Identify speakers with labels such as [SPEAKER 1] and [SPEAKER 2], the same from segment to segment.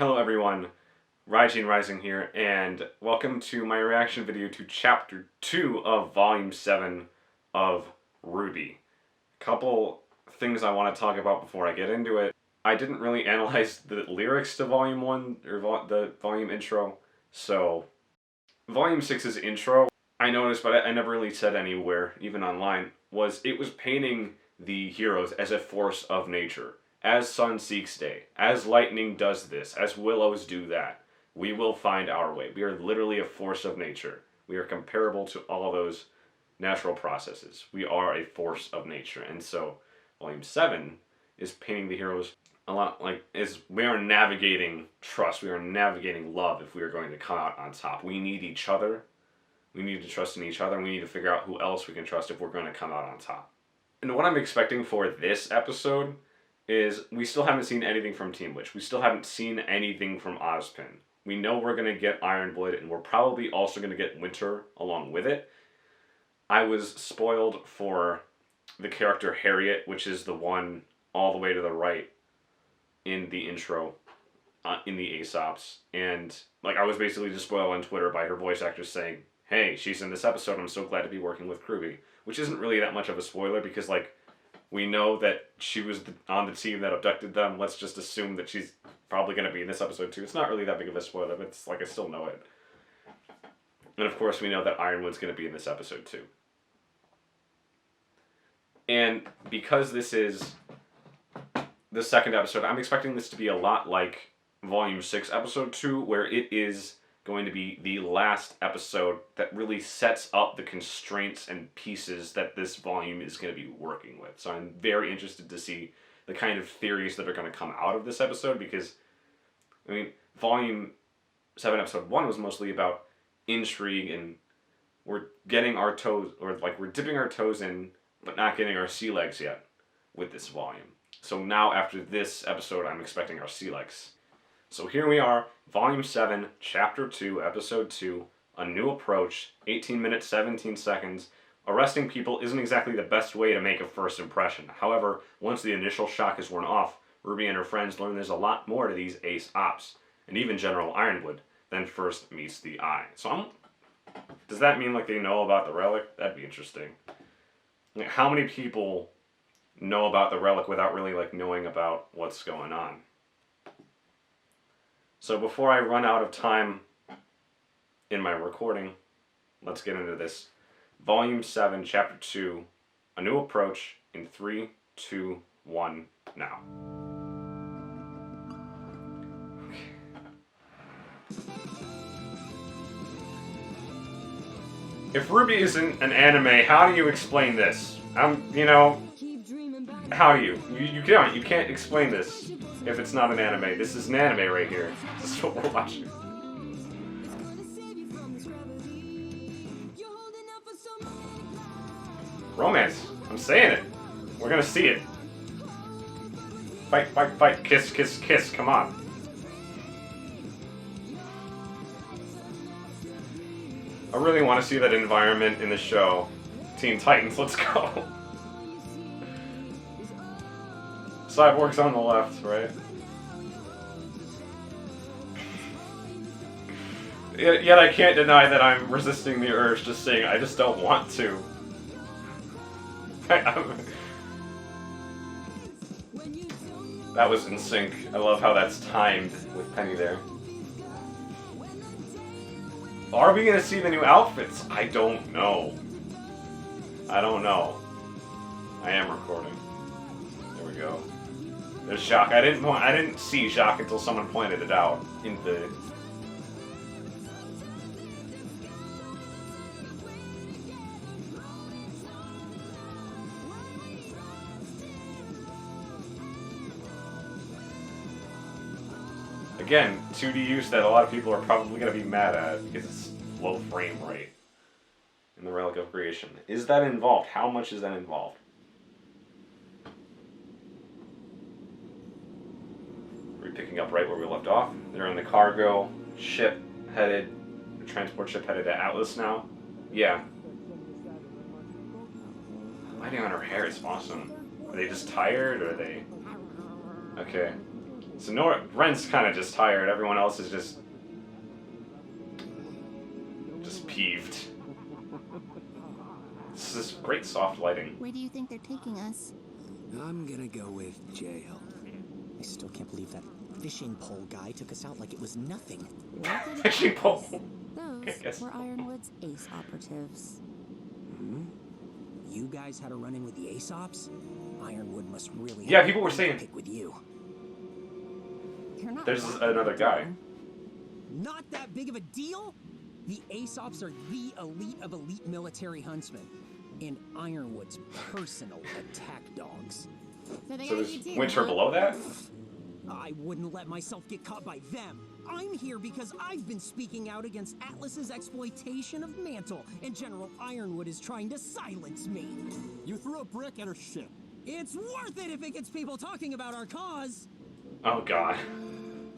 [SPEAKER 1] Hello everyone, Raijin Rising here, and welcome to my reaction video to Chapter 2 of Volume 7 of RWBY. Couple things I want to talk about before I get into it. I didn't really analyze the lyrics to Volume 1, or the Volume intro, so Volume 6's intro, I noticed, but I never really said anywhere, even online, it was painting the heroes as a force of nature. As sun seeks day, as lightning does this, as willows do that, we will find our way. We are literally a force of nature. We are comparable to all those natural processes. We are a force of nature. And so Volume 7 is painting the heroes a lot like we are navigating trust. We are navigating love if we are going to come out on top. We need each other. We need to trust in each other. And we need to figure out who else we can trust if we're going to come out on top. And what I'm expecting for this episode is we still haven't seen anything from Team Witch. We still haven't seen anything from Ozpin. We know we're going to get Ironwood, and we're probably also going to get Winter along with it. I was spoiled for the character Harriet, which is the one all the way to the right in the intro, in the Aesops. And I was basically just spoiled on Twitter by her voice actress saying, hey, she's in this episode, I'm so glad to be working with RWBY. Which isn't really that much of a spoiler because, we know that she was on the team that abducted them. Let's just assume that she's probably going to be in this episode too. It's not really that big of a spoiler, but it's I still know it. And of course we know that Ironwood's going to be in this episode too. And because this is the second episode, I'm expecting this to be a lot like Volume 6, Episode 2, where it is going to be the last episode that really sets up the constraints and pieces that this volume is going to be working with. So I'm very interested to see the kind of theories that are going to come out of this episode because, Volume 7, Episode 1 was mostly about intrigue and we're getting our toes, or we're dipping our toes in, but not getting our sea legs yet with this volume. So now after this episode, I'm expecting our sea legs. So here we are, Volume 7, Chapter 2, Episode 2, A New Approach, 18 minutes, 17 seconds. Arresting people isn't exactly the best way to make a first impression. However, once the initial shock is worn off, RWBY and her friends learn there's a lot more to these ace ops, and even General Ironwood, than first meets the eye. So does that mean they know about the relic? That'd be interesting. How many people know about the relic without really knowing about what's going on? So before I run out of time in my recording, let's get into this. Volume 7, Chapter 2, A New Approach in 3, 2, 1, now. If RWBY isn't an anime, how do you explain this? How do you can't explain this. If it's not an anime. This is an anime right here. This is what we're watching. Romance. I'm saying it. We're gonna see it. Fight, fight, fight. Kiss, kiss, kiss. Come on. I really want to see that environment in the show. Teen Titans, let's go. Cyborg's on the left, right? Yet I can't deny that I'm resisting the urge to sing. I just don't want to. That was in sync. I love how that's timed with Penny there. Are we gonna see the new outfits? I don't know. I don't know. I am recording. There we go. There's Jacques. I didn't see Jacques until someone pointed it out in the. Again, 2D use that a lot of people are probably going to be mad at because it's low frame rate in the Relic of Creation. Is that involved? How much is that involved? Picking up right where we left off. They're in the cargo ship headed, the transport ship headed to Atlas now. Yeah. Lighting on her hair is awesome. Are they just tired or are they... Okay. So Ren's kind of just tired. Everyone else is just peeved. This is great soft lighting.
[SPEAKER 2] Where do you think they're taking us?
[SPEAKER 3] I'm gonna go with jail. I still can't believe that fishing pole guy took us out like it was nothing.
[SPEAKER 1] Fishing pole.
[SPEAKER 2] Those were Ironwood's ace operatives.
[SPEAKER 3] Hmm? You guys had a run-in with the ace ops? Ironwood must really.
[SPEAKER 1] Yeah, people were saying.
[SPEAKER 3] Pick with you.
[SPEAKER 1] There's another guy.
[SPEAKER 3] Not that big of a deal. The ace ops are the elite of elite military huntsmen, and Ironwood's personal attack dogs.
[SPEAKER 1] So there's Winter below that?
[SPEAKER 3] I wouldn't let myself get caught by them. I'm here because I've been speaking out against Atlas's exploitation of Mantle, and General Ironwood is trying to silence me.
[SPEAKER 4] You threw a brick at her ship.
[SPEAKER 3] It's worth it if it gets people talking about our cause.
[SPEAKER 1] Oh God,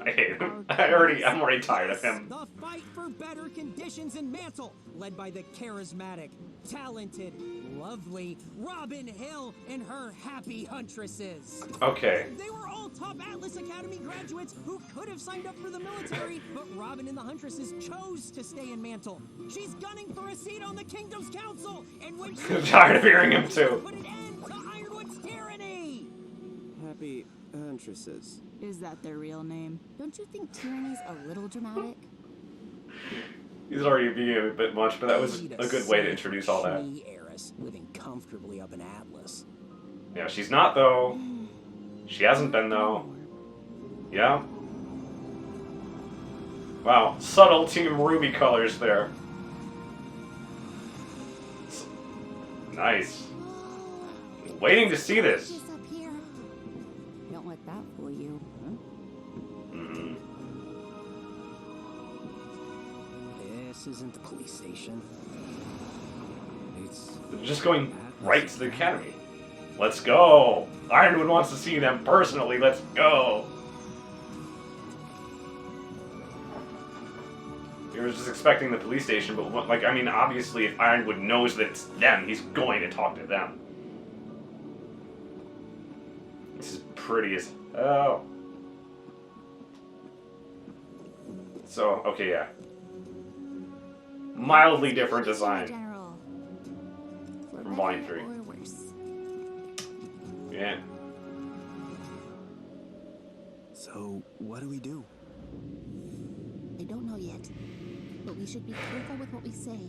[SPEAKER 1] I hate him. I'm already tired of him.
[SPEAKER 3] The fight for better conditions in Mantle, led by the charismatic, talented, lovely Robin Hill and her happy huntresses.
[SPEAKER 1] Okay.
[SPEAKER 3] They were all top Atlas Academy graduates who could have signed up for the military, but Robin and the huntresses chose to stay in Mantle. She's gunning for a seat on the Kingdom's Council, and when
[SPEAKER 1] I'm tired of hearing him too.
[SPEAKER 3] Put an end to Ironwood's tyranny.
[SPEAKER 4] Happy huntresses.
[SPEAKER 2] Is that their real name? Don't you think tyranny's a little dramatic?
[SPEAKER 1] He's already being a bit much, but that was a good way to introduce all that.
[SPEAKER 3] Heiress living comfortably up in Atlas.
[SPEAKER 1] Yeah, she's not though. She hasn't been though. Yeah. Wow, subtle Team Ruby colors there. Nice. Waiting to see this.
[SPEAKER 2] Just up here. Don't let that fool you.
[SPEAKER 1] Mm-hmm.
[SPEAKER 3] This isn't the police station. It's
[SPEAKER 1] They're just going right to the academy. Let's go. Ironwood wants to see them personally. Let's go. We were just expecting the police station, but like, I mean, obviously, if Ironwood knows that it's them, he's going to talk to them. This is pretty as hell. So, okay, yeah. Mildly different design
[SPEAKER 2] General.
[SPEAKER 1] from Volume 3.
[SPEAKER 2] Or worse.
[SPEAKER 1] Yeah.
[SPEAKER 4] So, what do we do?
[SPEAKER 2] I don't know yet, but we should be careful with what we say.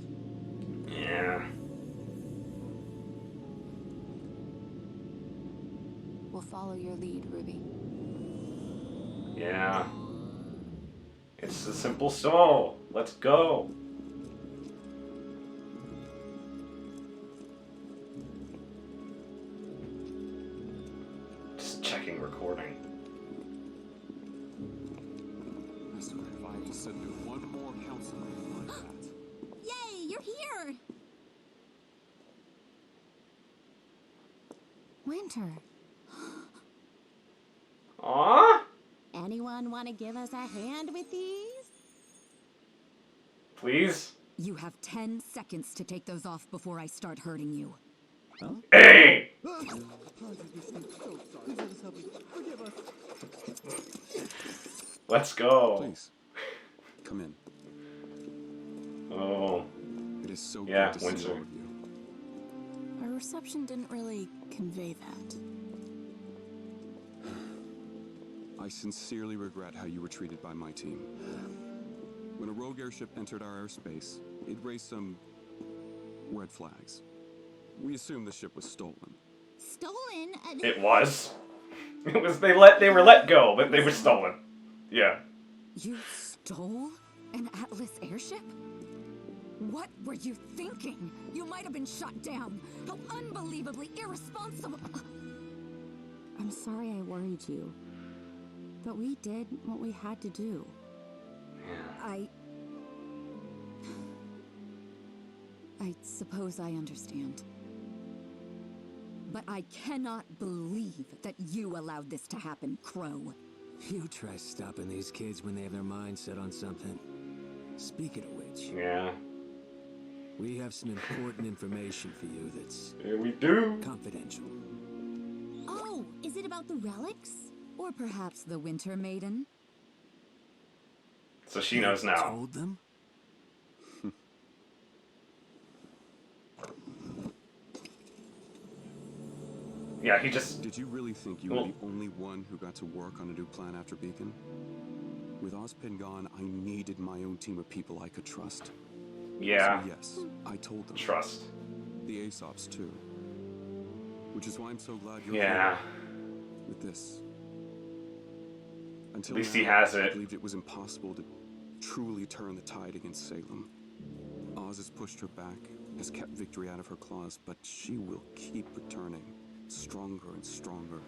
[SPEAKER 1] Yeah.
[SPEAKER 2] We'll follow your lead, Ruby.
[SPEAKER 1] Yeah. It's a simple soul. Let's go. Just checking recording.
[SPEAKER 4] I survived to send in one more council meeting like that.
[SPEAKER 2] Yay, you're here! Winter.
[SPEAKER 1] Aww.
[SPEAKER 2] Anyone want to give us a hand with these?
[SPEAKER 1] Please?
[SPEAKER 5] You have 10 seconds to take those off before I start hurting you.
[SPEAKER 1] Hey! Let's go.
[SPEAKER 4] Please, come in.
[SPEAKER 1] Oh.
[SPEAKER 4] It is so
[SPEAKER 1] Yeah,
[SPEAKER 4] good to
[SPEAKER 1] Windsor.
[SPEAKER 4] see all of you.
[SPEAKER 2] Our reception didn't really convey that.
[SPEAKER 4] I sincerely regret how you were treated by my team. When a rogue airship entered our airspace, it raised some red flags. We assumed the ship was stolen.
[SPEAKER 2] Stolen?
[SPEAKER 1] It was. It was they were let go, but they were stolen. Yeah.
[SPEAKER 5] You stole an Atlas airship? What were you thinking? You might have been shot down. How unbelievably irresponsible.
[SPEAKER 2] I'm sorry I worried you. But we did what we had to do.
[SPEAKER 5] I suppose I understand. But I cannot believe that you allowed this to happen, Crow.
[SPEAKER 3] You try stopping these kids when they have their minds set on something. Speaking of which,
[SPEAKER 1] Yeah.
[SPEAKER 3] we have some important information for you that's
[SPEAKER 1] Here we do.
[SPEAKER 3] confidential.
[SPEAKER 2] Oh, is it about the relics?
[SPEAKER 5] Or perhaps the Winter Maiden?
[SPEAKER 1] So she knows now.
[SPEAKER 6] Told them?
[SPEAKER 1] Yeah, he just...
[SPEAKER 4] Did you really think you were the only one who got to work on a new plan after Beacon? With Ozpin gone, I needed my own team of people I could trust.
[SPEAKER 1] Yeah.
[SPEAKER 4] So yes, I told them.
[SPEAKER 1] Trust.
[SPEAKER 4] The Aesops too. Which is why I'm so glad you're
[SPEAKER 1] Yeah.
[SPEAKER 4] here with this. Until
[SPEAKER 1] At least
[SPEAKER 4] now,
[SPEAKER 1] he has
[SPEAKER 4] I
[SPEAKER 1] it.
[SPEAKER 4] believed it was impossible to truly turn the tide against Salem. Oz has pushed her back, has kept victory out of her claws, but she will keep returning, stronger and stronger.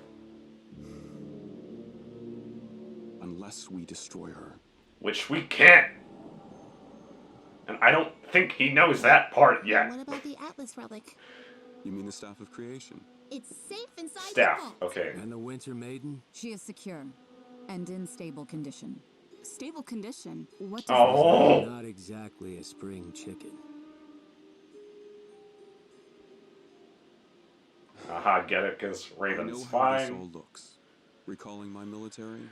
[SPEAKER 4] Unless we destroy her.
[SPEAKER 1] Which we can't. And I don't think he knows that part yet.
[SPEAKER 7] What about the Atlas relic?
[SPEAKER 4] You mean the Staff of Creation?
[SPEAKER 7] It's safe inside
[SPEAKER 1] Staff.
[SPEAKER 7] the vault.
[SPEAKER 1] Okay.
[SPEAKER 6] And the Winter Maiden?
[SPEAKER 5] She is secure and in stable condition.
[SPEAKER 8] Stable condition? What does
[SPEAKER 1] Oh.
[SPEAKER 6] Not exactly a spring chicken.
[SPEAKER 1] Aha, get it? Because
[SPEAKER 4] I
[SPEAKER 1] Raven's
[SPEAKER 4] know how this
[SPEAKER 1] fine.
[SPEAKER 4] all looks. Recalling my military,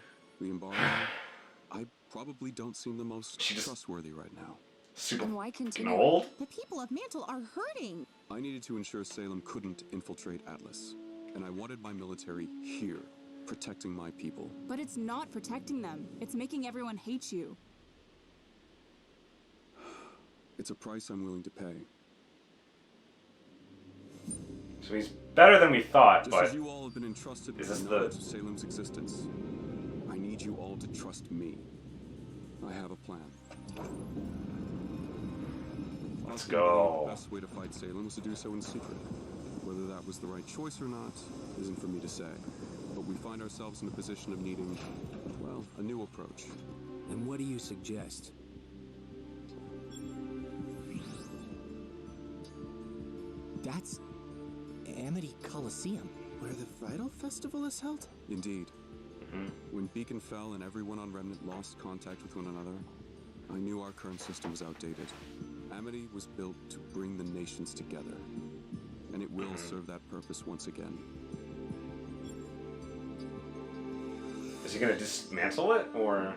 [SPEAKER 4] the embargo, I probably don't seem the most
[SPEAKER 1] She just-
[SPEAKER 4] trustworthy right now.
[SPEAKER 1] Super
[SPEAKER 5] And why continue?
[SPEAKER 1] old?
[SPEAKER 7] The people of Mantle are hurting.
[SPEAKER 4] I needed to ensure Salem couldn't infiltrate Atlas, and I wanted my military here, protecting my people.
[SPEAKER 8] But it's not protecting them. It's making everyone hate you.
[SPEAKER 4] It's a price I'm willing to pay.
[SPEAKER 1] So he's better than we thought,
[SPEAKER 4] Just
[SPEAKER 1] but
[SPEAKER 4] as you all have been entrusted
[SPEAKER 1] is
[SPEAKER 4] with
[SPEAKER 1] this
[SPEAKER 4] the
[SPEAKER 1] the-
[SPEAKER 4] knowledge of Salem's existence, I need you all to trust me. I have a plan.
[SPEAKER 1] let's
[SPEAKER 4] Ozpin
[SPEAKER 1] go.
[SPEAKER 4] believed the best way to fight Salem was to do so in secret. Whether that was the right choice or not isn't for me to say. But we find ourselves in a position of needing, well, a new approach.
[SPEAKER 6] And what do you suggest?
[SPEAKER 3] That's Amity Coliseum, where the Vital Festival is held?
[SPEAKER 4] Indeed. When Beacon fell and everyone on Remnant lost contact with one another, I knew our current system was outdated. Amity was built to bring the nations together, and it will serve that purpose once again.
[SPEAKER 1] Is he gonna dismantle it or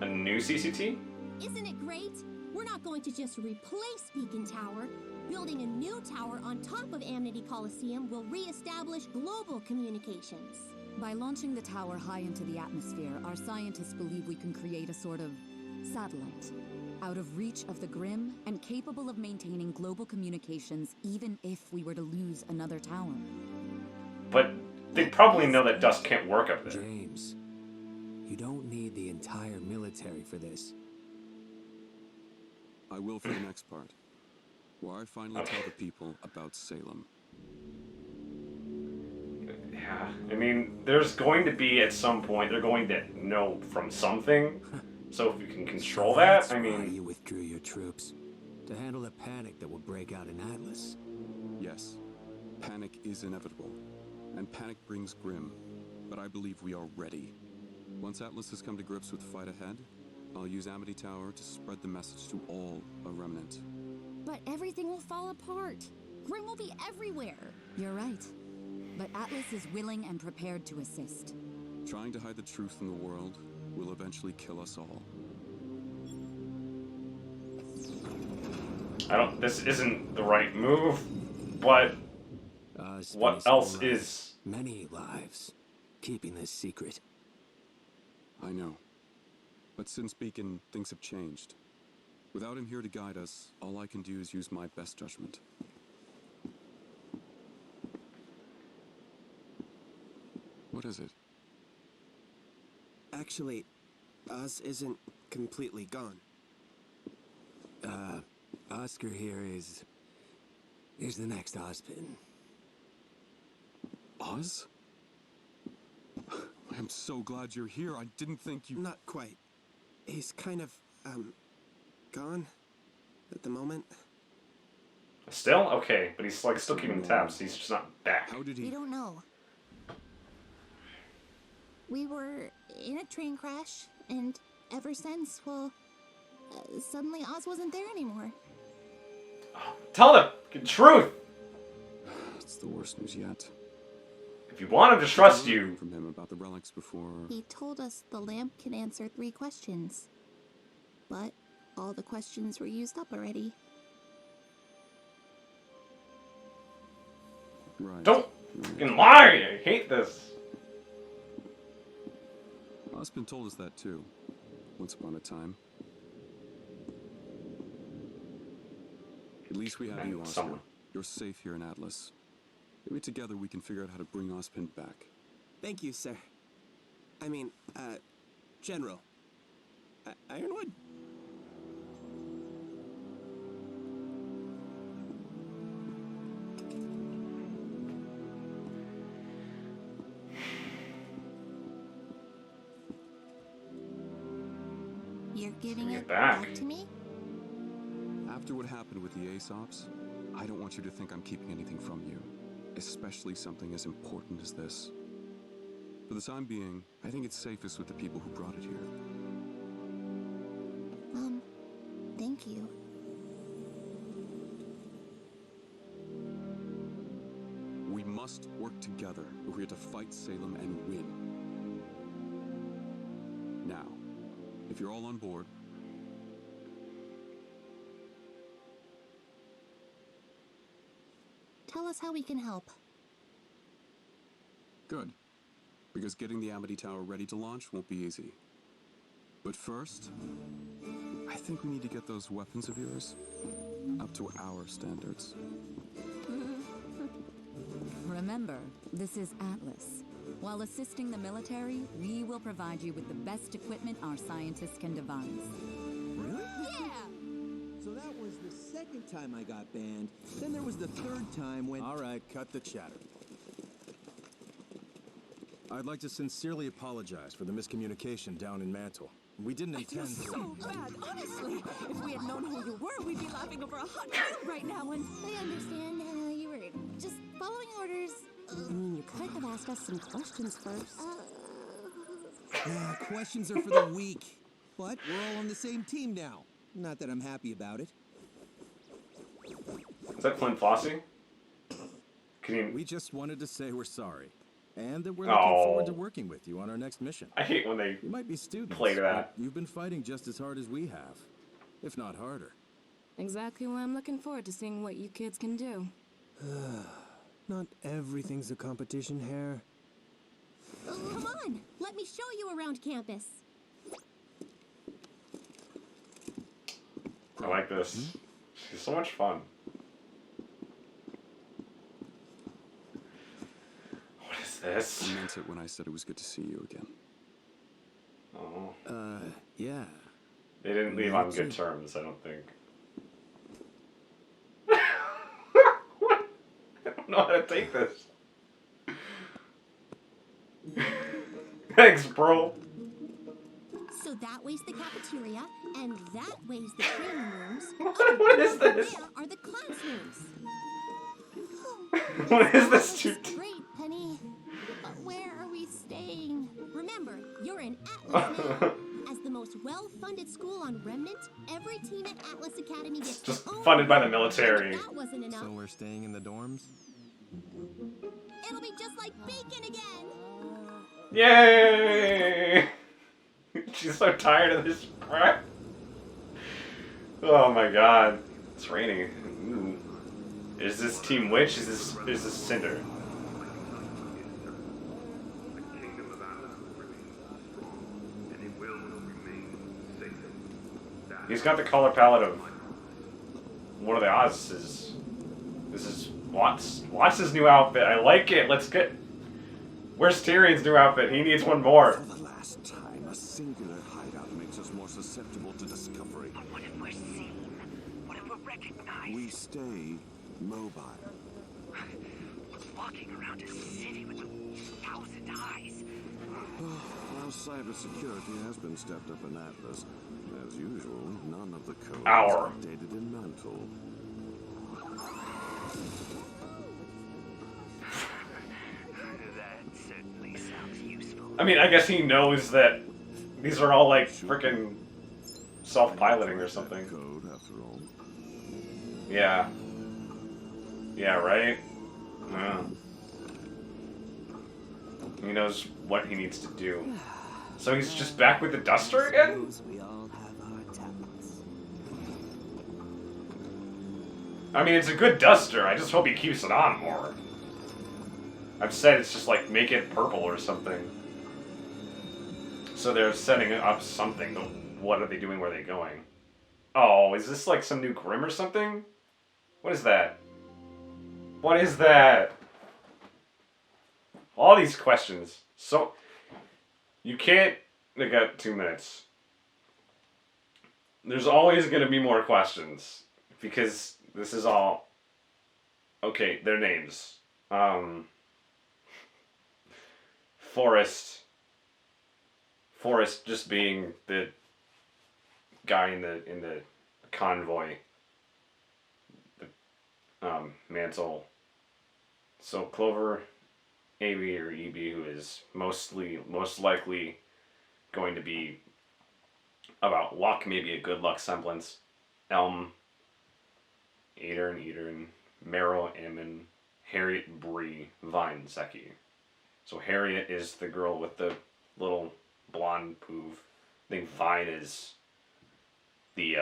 [SPEAKER 1] a new CCT?
[SPEAKER 7] Isn't it great? We're not going to just replace Beacon Tower. Building a new tower on top of Amity Coliseum will re-establish global communications.
[SPEAKER 5] By launching the tower high into the atmosphere, our scientists believe we can create a sort of satellite, out of reach of the Grim and capable of maintaining global communications even if we were to lose another tower.
[SPEAKER 1] But they probably know that dust can't work up there.
[SPEAKER 6] James, you don't need the entire military for this.
[SPEAKER 4] I will for the next part, where I finally tell the people about Salem.
[SPEAKER 1] Yeah, I mean, there's going to be at some point, they're going to know from something. So if you can control that,
[SPEAKER 6] That's
[SPEAKER 1] I
[SPEAKER 6] why
[SPEAKER 1] mean,
[SPEAKER 6] you withdrew your troops to handle the panic that will break out in Atlas.
[SPEAKER 4] Yes, panic is inevitable, and panic brings Grim, but I believe we are ready. Once Atlas has come to grips with the fight ahead, I'll use Amity Tower to spread the message to all of Remnant.
[SPEAKER 7] But everything will fall apart. Grim will be everywhere.
[SPEAKER 5] You're right. But Atlas is willing and prepared to assist.
[SPEAKER 4] Trying to hide the truth from the world will eventually kill us all.
[SPEAKER 1] this isn't the right move, but what else is?
[SPEAKER 6] Many lives, keeping this secret.
[SPEAKER 4] I know. But since Beacon, things have changed. Without him here to guide us, all I can do is use my best judgment. What is it?
[SPEAKER 9] Actually, Oz isn't completely gone.
[SPEAKER 6] Oscar here is the next Ozpin.
[SPEAKER 4] Oz? I'm so glad you're here. I didn't think you...
[SPEAKER 9] Not quite. He's kind of, gone at the moment.
[SPEAKER 1] Still? Okay, but he's like still keeping tabs, he's just not back.
[SPEAKER 4] How did
[SPEAKER 7] We
[SPEAKER 4] he...
[SPEAKER 7] don't know. We were in a train crash, and ever since, well, suddenly Oz wasn't there anymore.
[SPEAKER 1] Tell the truth!
[SPEAKER 4] It's the worst news yet.
[SPEAKER 1] If you want him to trust you...
[SPEAKER 4] From him about the relics before...
[SPEAKER 7] He told us the lamp can answer 3 questions. But all the questions were used up already.
[SPEAKER 4] Right.
[SPEAKER 1] Don't fucking lie! I hate this.
[SPEAKER 4] Osmond told us that too. Once upon a time. At least we have you, Oscar.
[SPEAKER 1] Someone.
[SPEAKER 4] You're safe here in Atlas. Maybe together we can figure out how to bring Ozpin back.
[SPEAKER 9] Thank you, sir. I mean, General. Ironwood?
[SPEAKER 7] You're giving it
[SPEAKER 1] back.
[SPEAKER 7] back to me?
[SPEAKER 4] After what happened with the Aesops, I don't want you to think I'm keeping anything from you. Especially something as important as this. For the time being, I think it's safest with the people who brought it here.
[SPEAKER 7] Thank you.
[SPEAKER 4] We must work together if we are to fight Salem and win. Now, if you're all on board...
[SPEAKER 7] Tell us how we can help.
[SPEAKER 4] Good. Because getting the Amity Tower ready to launch won't be easy. But first, I think we need to get those weapons of yours up to our standards.
[SPEAKER 5] Remember, this is Atlas. While assisting the military, we will provide you with the best equipment our scientists can devise.
[SPEAKER 6] Really?
[SPEAKER 5] Yeah!
[SPEAKER 10] So that was the second time I got banned. Then there was the third time when...
[SPEAKER 6] All right, cut the chatter. I'd like to sincerely apologize for the miscommunication down in Mantle. We didn't intend to...
[SPEAKER 8] So bad, honestly. If we had known who you were, we'd be laughing over a hot meal right now and...
[SPEAKER 7] I understand. You were just following orders.
[SPEAKER 2] I mean, you could have asked us some questions first.
[SPEAKER 10] Questions are for the weak. But we're all on the same team now. Not that I'm happy about it.
[SPEAKER 1] Is that Flynn Flossie? Can you...
[SPEAKER 6] We just wanted to say we're sorry. And that we're looking forward to working with you on our next mission.
[SPEAKER 1] I hate when they
[SPEAKER 6] You might be students,
[SPEAKER 1] play to that.
[SPEAKER 6] but you've been fighting just as hard as we have. If not harder.
[SPEAKER 8] Exactly why I'm looking forward to seeing what you kids can do.
[SPEAKER 9] Not everything's a competition, Hare.
[SPEAKER 7] Come on, let me show you around campus.
[SPEAKER 1] I like this. She's so much fun. What is this?
[SPEAKER 4] I meant it when I said it was good to see you again.
[SPEAKER 1] Oh.
[SPEAKER 6] Yeah.
[SPEAKER 1] They didn't leave on good terms, I don't think. What? I don't know how to take this. Thanks, bro.
[SPEAKER 7] So that way's the cafeteria, and that way's the training rooms.
[SPEAKER 1] What is this?
[SPEAKER 7] There are the classrooms.
[SPEAKER 1] What is this?
[SPEAKER 7] Great, Penny. But where are we staying? Remember, you're in Atlas now. As the most well-funded school on Remnant, every team at Atlas Academy gets
[SPEAKER 1] Just
[SPEAKER 7] their own
[SPEAKER 1] funded by the
[SPEAKER 7] room.
[SPEAKER 1] military.
[SPEAKER 7] If that wasn't enough.
[SPEAKER 6] So we're staying in the dorms?
[SPEAKER 7] It'll be just like bacon again.
[SPEAKER 1] Yay! She's so tired of this crap. Oh my god. It's raining. Ooh. Is this Team Witch? Is this Cinder? He's got the color palette of one of the Oz's. This is Watts' new outfit. I like it. Let's get... Where's Tyrion's new outfit? He needs one more.
[SPEAKER 11] For the last time, a singular hideout makes us more susceptible to discovery.
[SPEAKER 12] But what if we're seen? What if we're recognized?
[SPEAKER 11] We stay mobile.
[SPEAKER 12] Walking around a city with 1,000 eyes.
[SPEAKER 11] While cybersecurity has been stepped up in Atlas, as usual, none of the code is updated in Mantle.
[SPEAKER 12] That certainly sounds useful.
[SPEAKER 1] I mean, I guess he knows that these are all like freaking self-piloting or something.
[SPEAKER 11] Code, after all.
[SPEAKER 1] Yeah. Yeah, right? Yeah. He knows what he needs to do. So he's just back with the duster again?
[SPEAKER 10] We all have our talents.
[SPEAKER 1] I mean, it's a good duster. I just hope he keeps it on more. I've said it's just like, make it purple or something. So they're setting up something. What are they doing? Where are they going? Oh, is this like some new Grim or something? What is that? What is that? All these questions. So, you can't... They got 2 minutes. There's always going to be more questions. Because this is all... Okay, their names. Forrest just being the guy in the convoy. The Mantle. So Clover, AB or EB, who is most likely going to be about luck, maybe a good luck semblance. Elm, Adern, Meryl, Ammon, Harriet, Bree, Vine, Zeki. So Harriet is the girl with the little blonde poof. I think Vine is the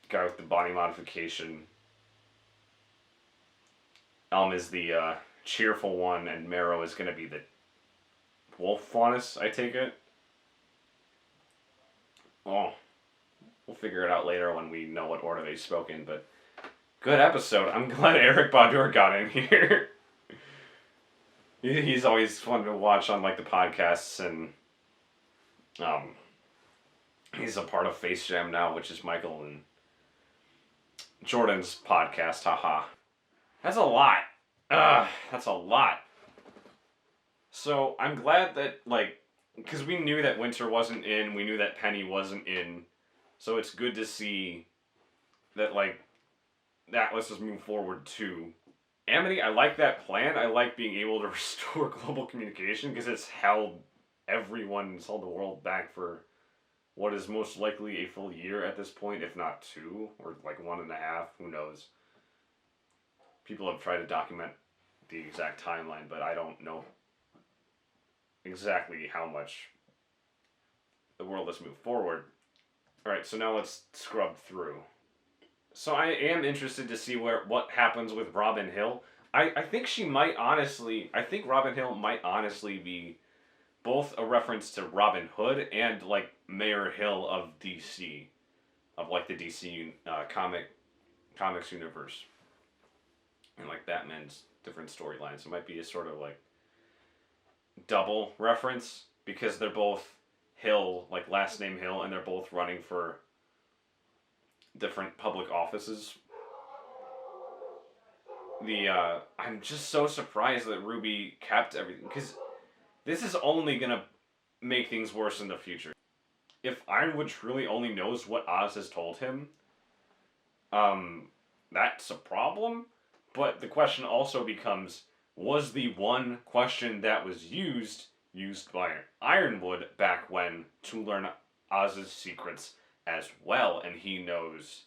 [SPEAKER 1] guy with the body modification. Elm is the cheerful one, and Marrow is going to be the wolf faunus, I take it. Oh, we'll figure it out later when we know what order they spoke in, but good episode. I'm glad Eric Badur got in here. He's always fun to watch on like the podcasts, and he's a part of Face Jam now, which is Michael and Jordan's podcast. Haha. That's a lot. That's a lot. So I'm glad that, like, because we knew that Winter wasn't in, we knew that Penny wasn't in, so it's good to see that, like, Atlas is moving forward too. Amity, I like that plan. I like being able to restore global communication because it's held the world back for what is most likely a full year at this point, if not 2, or like 1.5, who knows. People have tried to document the exact timeline, but I don't know exactly how much the world has moved forward. Alright, so now let's scrub through. So I am interested to see what happens with Robin Hill. I think Robin Hill might honestly be both a reference to Robin Hood and like Mayor Hill of DC, of like the DC comics universe, and like Batman's different storylines. It might be a sort of like double reference because they're both Hill, like last name Hill, and they're both running for different public offices. I'm just so surprised that RWBY kept everything, because this is only gonna make things worse in the future. If Ironwood truly only knows what Oz has told him, that's a problem. But the question also becomes, was the one question that was used by Ironwood back when to learn Oz's secrets as well, and he knows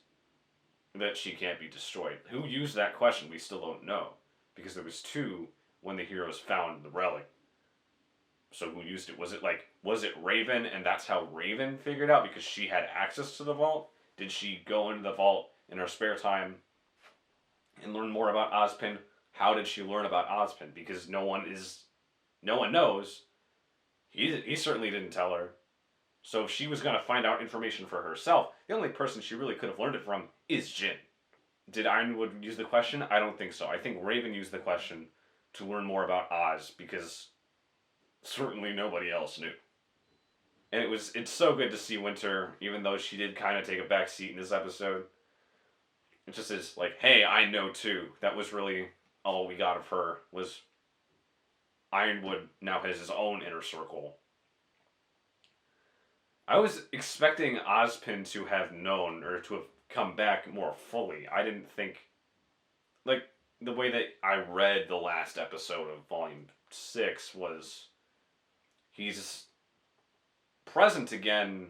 [SPEAKER 1] that she can't be destroyed? Who used that question? We still don't know, because there was 2 when the heroes found the relic. So who used it? Was it Raven, and that's how Raven figured out because she had access to the vault? Did she go into the vault in her spare time and learn more about Ozpin? How did she learn about Ozpin? Because no one knows. He certainly didn't tell her. So if she was going to find out information for herself, the only person she really could have learned it from is Jin. Did Ironwood use the question? I don't think so. I think Raven used the question to learn more about Oz, because certainly nobody else knew. And it's so good to see Winter, even though she did kind of take a back seat in this episode. It just is like, hey, I know too. That was really all we got of her, was Ironwood now has his own inner circle. I was expecting Ozpin to have known, or to have come back more fully. I didn't think, like, the way that I read the last episode of Volume 6 was, he's present again,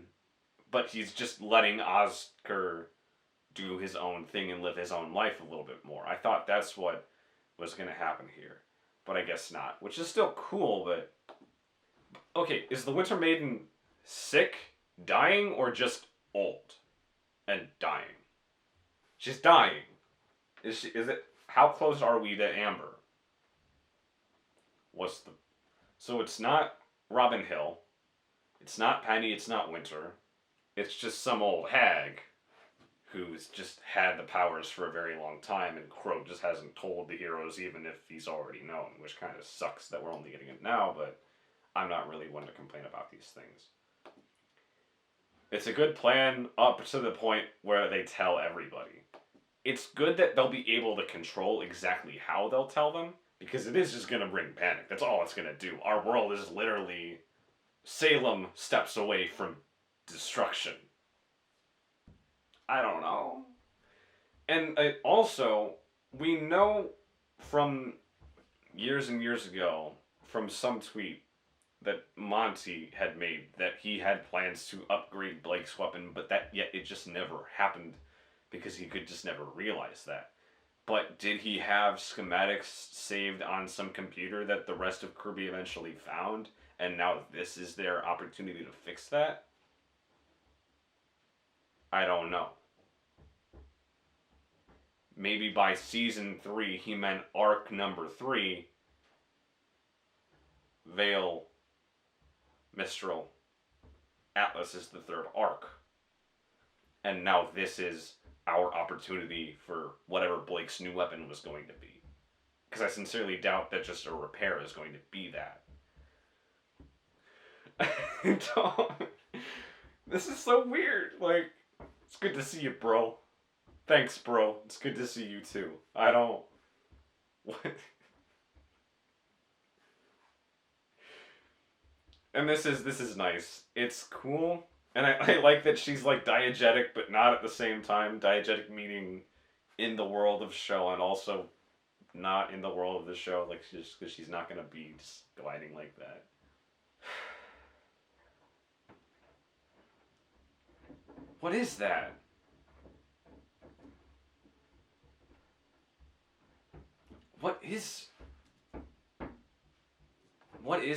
[SPEAKER 1] but he's just letting Oscar do his own thing and live his own life a little bit more. I thought that's what was going to happen here. but I guess not. Which is still cool, but... Okay, is the Winter Maiden sick, dying, or just old and dying? She's dying. Is it... How close are we to Amber? What's the... So it's not Robin Hill. It's not Penny, it's not Winter. It's just some old hag who's just had the powers for a very long time, and Crow just hasn't told the heroes even if he's already known, which kind of sucks that we're only getting it now, but I'm not really one to complain about these things. It's a good plan up to the point where they tell everybody. It's good that they'll be able to control exactly how they'll tell them, because it is just going to bring panic. That's all it's going to do. Our world is literally Salem steps away from destruction. I don't know. And also, we know from years and years ago, from some tweet that Monty had made, that he had plans to upgrade Blake's weapon, but that yet it just never happened because he could just never realize that. But did he have schematics saved on some computer that the rest of Kirby eventually found, and now this is their opportunity to fix that? I don't know. Maybe by season 3 he meant arc number 3, Veil, Mistral, Atlas is the third arc. And now this is our opportunity for whatever Blake's new weapon was going to be. Because I sincerely doubt that just a repair is going to be that. This is so weird. Like, it's good to see you, bro. Thanks, bro. It's good to see you too. I don't... What? And this is nice. It's cool. And I like that she's like diegetic, but not at the same time. Diegetic meaning in the world of show, and also not in the world of the show. Like, just because she's not going to be just gliding like that. What is that? What is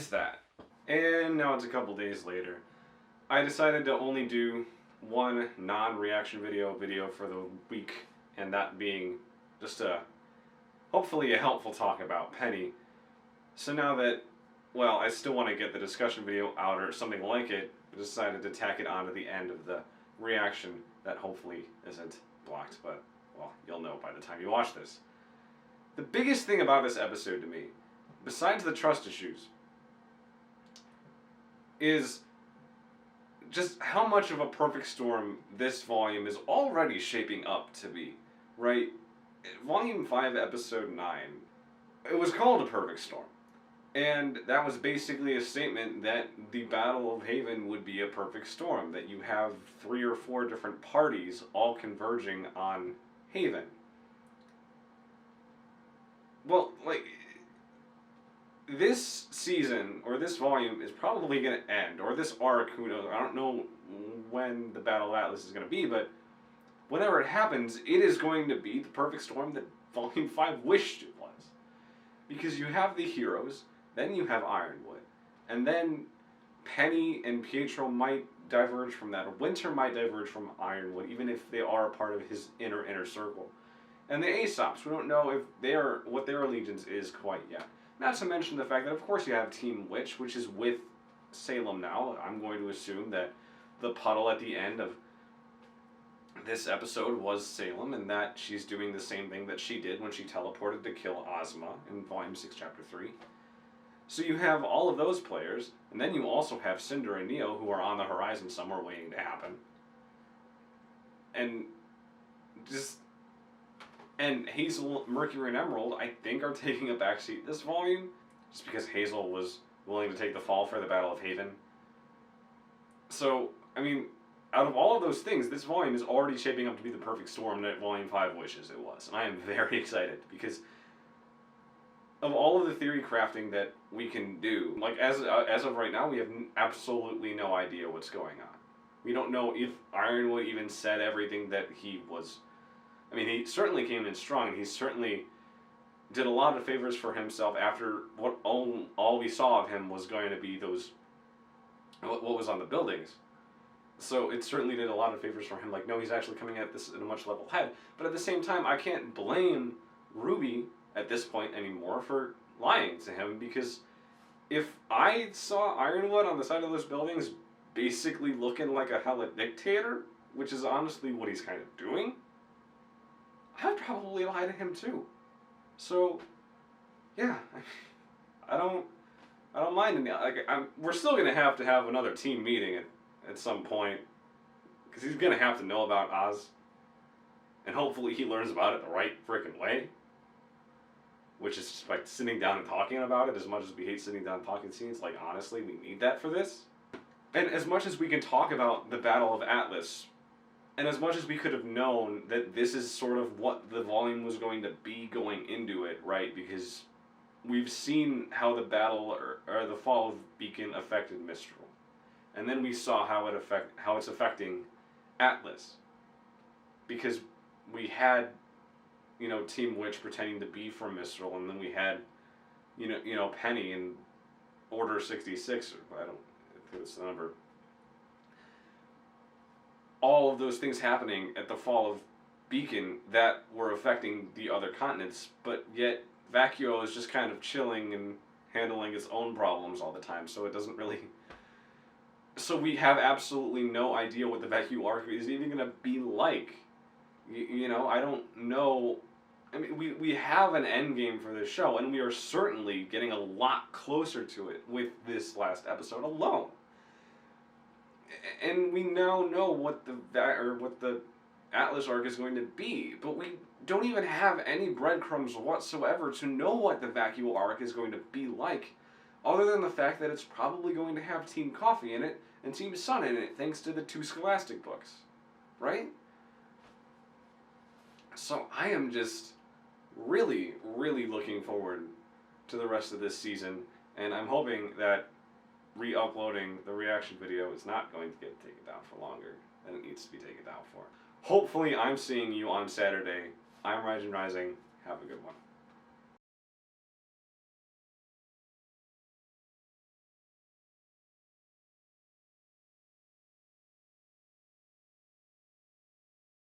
[SPEAKER 1] that? And now it's a couple days later. I decided to only do one non-reaction video for the week, and that being just hopefully a helpful talk about Penny. So now that, well, I still want to get the discussion video out or something like it, I decided to tack it onto the end of the reaction that hopefully isn't blocked, but, well, you'll know by the time you watch this. The biggest thing about this episode to me, besides the trust issues, is just how much of a perfect storm this volume is already shaping up to be, right? Volume 5, Episode 9, it was called A Perfect Storm. And that was basically a statement that the Battle of Haven would be a perfect storm, that you have 3 or 4 different parties all converging on Haven. Well, like, this season, or this volume, is probably going to end, or this arc, who knows, I don't know when the Battle of Atlas is going to be, but whenever it happens, it is going to be the perfect storm that Volume 5 wished it was. Because you have the heroes, then you have Ironwood, and then Penny and Pietro might diverge from that, or Winter might diverge from Ironwood, even if they are a part of his inner circle. And the Aesops, we don't know if what their allegiance is quite yet. Not to mention the fact that, of course, you have Team Witch, which is with Salem now. I'm going to assume that the puddle at the end of this episode was Salem, and that she's doing the same thing that she did when she teleported to kill Ozma in Volume 6, Chapter 3. So you have all of those players, and then you also have Cinder and Neo, who are on the horizon somewhere waiting to happen. And Hazel, Mercury, and Emerald, I think, are taking a backseat this volume, just because Hazel was willing to take the fall for the Battle of Haven. So, I mean, out of all of those things, this volume is already shaping up to be the perfect storm that Volume 5 wishes it was. And I am very excited, because of all of the theory crafting that we can do, like, as of right now, we have absolutely no idea what's going on. We don't know if Ironwood even said everything that he was... I mean, he certainly came in strong, and he's certainly did a lot of favors for himself after what all we saw of him was going to be those, what was on the buildings. So it certainly did a lot of favors for him. Like, no, he's actually coming at this in a much level head. But at the same time, I can't blame RWBY at this point anymore for lying to him, because if I saw Ironwood on the side of those buildings basically looking like a hella dictator, which is honestly what he's kind of doing, I'd probably lie to him too. So, yeah, I don't mind it. Like, we're still gonna have to have another team meeting at some point, because he's gonna have to know about Oz, and hopefully he learns about it the right freaking way, which is just like sitting down and talking about it. As much as we hate sitting down and talking scenes, like, honestly, we need that for this. And as much as we can talk about the Battle of Atlas, and as much as we could have known that this is sort of what the volume was going to be going into it, right? Because we've seen how the battle or the fall of Beacon affected Mistral. And then we saw how it's affecting Atlas. Because we had, you know, Team Witch pretending to be from Mistral, and then we had, you know, Penny in Order 66, or I think it's the number. All of those things happening at the fall of Beacon that were affecting the other continents, but yet Vacuo is just kind of chilling and handling its own problems all the time, so it doesn't really... So we have absolutely no idea what the Vacuo arc is even going to be like. You know, I don't know... I mean, we have an endgame for this show, and we are certainly getting a lot closer to it with this last episode alone. And we now know what the Atlas arc is going to be, but we don't even have any breadcrumbs whatsoever to know what the Vacuo arc is going to be like, other than the fact that it's probably going to have Team Coffee in it and Team Sun in it, thanks to the 2 Scholastic books, right? So I am just really, really looking forward to the rest of this season, and I'm hoping that re-uploading the reaction video is not going to get taken down for longer than it needs to be taken down for. Hopefully I'm seeing you on Saturday. I'm Rising. Have a good one.